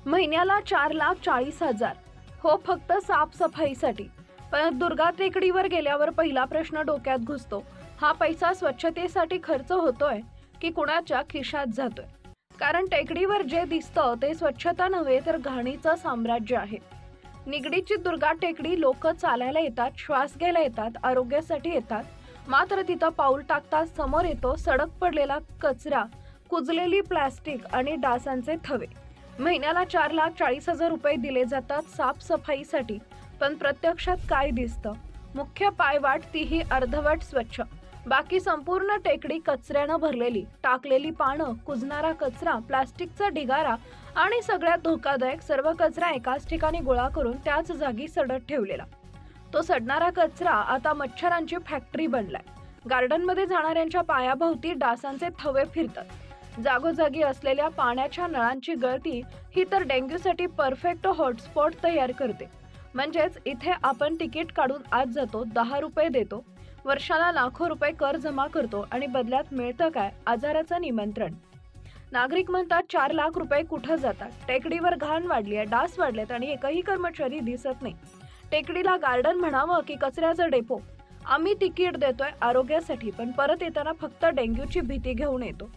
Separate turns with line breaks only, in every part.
महिन्याला 4,40,000 हो फक्त साफसफाईसाठी. पण दुर्गा टेकडीवर गेल्यावर पहिला प्रश्न डोक्यात घुसतो, हा पैसा स्वच्छतेसाठी खर्च होतोय की कुणाच्या खिशात जातोय? कारण टेकडीवर जे दिसतं ते स्वच्छता नव्हे तर घाणीचं साम्राज्य आहे. निगडीची दुर्गा टेकडी लोक चालायला येतात, श्वास घ्यायला येतात, आरोग्यासाठी येतात. मात्र तिथं पाऊल टाकताच समोर येतो सडक पडलेला कचरा, कुजलेली प्लास्टिक आणि डासांचे थवे. महिन्याला 4,40,000 रुपये दिले जातात साफसफाईसाठी, पण प्रत्यक्षात काय दिसतं? मुख्य पायवाट तीही अर्धवट स्वच्छ, बाकी संपूर्ण टेकडी कचऱ्यानं भरलेली. टाकलेली पानं, कुजणारा कचरा, प्लास्टिकचा ढिगारा आणि सगळ्यात धोकादायक सर्व कचरा एकाच ठिकाणी गोळा करून त्याच जागी सडत ठेवलेला. तो सडणारा कचरा आता मच्छरांची फॅक्टरी बनलाय. गार्डनमध्ये जाणाऱ्यांच्या पायाभोवती डासांचे थवे फिरतात. जागोजागी असलेल्या पाण्याच्या नळांची गळती ही तर डेंग्यूसाठी परफेक्ट हॉटस्पॉट तयार करते. म्हणजेच इथे आपण तिकीट काढून आत जातो, 10 रुपये देतो, वर्षाला लाखो रुपये कर जमा करतो आणि बदल्यात मिळतं काय? आजाराचं निमंत्रण. नागरिक म्हणतात 4 लाख रुपये कुठं जातात? टेकडीवर घाण वाढली आहे, डास वाढलेत आणि एकही कर्मचारी दिसत नाही. टेकडीला गार्डन म्हणावं की कचऱ्याचं डेपो? आम्ही तिकीट देतोय आरोग्यासाठी, पण परत येताना फक्त डेंग्यूची भीती घेऊन येतो.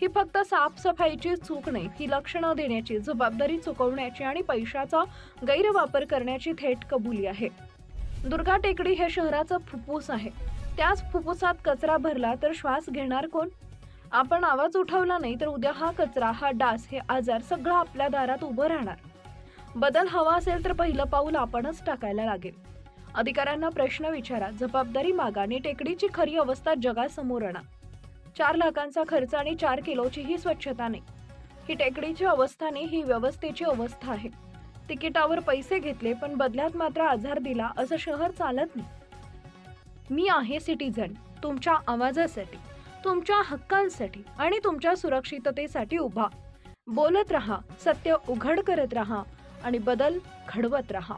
ही फक्त साफसफाईची चूक नाही, ही लक्षणं देण्याची, जबाबदारी चुकवण्याची आणि पैशाचा गैरवापर करण्याची थेट कबुली आहे. दुर्गा टेकडी हे शहराचं फुफ्फुस आहे. त्याच फुफ्फुसात कचरा भरला तर श्वास घेणार कोण? आपण आवाज उठवला नाही तर उद्या हा कचरा, हा डास, हे आजार सगळं आपल्या दारात उभं राहणार. बदल हवा असेल तर पहिलं पाऊल आपणच टाकायला लागेल. अधिकाऱ्यांना प्रश्न विचारा, जबाबदारी मागा आणि टेकडीची खरी अवस्था जगासमोर आणा. 4 लाखांचा खर्च आणि 4 किलोची ही स्वच्छता नाही. ही टेकडीची अवस्था नाही, ही व्यवस्थेची अवस्था आहे. तिकिटावर पैसे घेतले पण बदल्यात मात्र आजार दिला, असं शहर चालत नाही. मी आहे सिटीझन, तुमच्या आवाजासाठी, तुमच्या हक्कांसाठी आणि तुमच्या सुरक्षिततेसाठी उभा. बोलत रहा, सत्य उघड करत रहा आणि बदल घडवत रहा.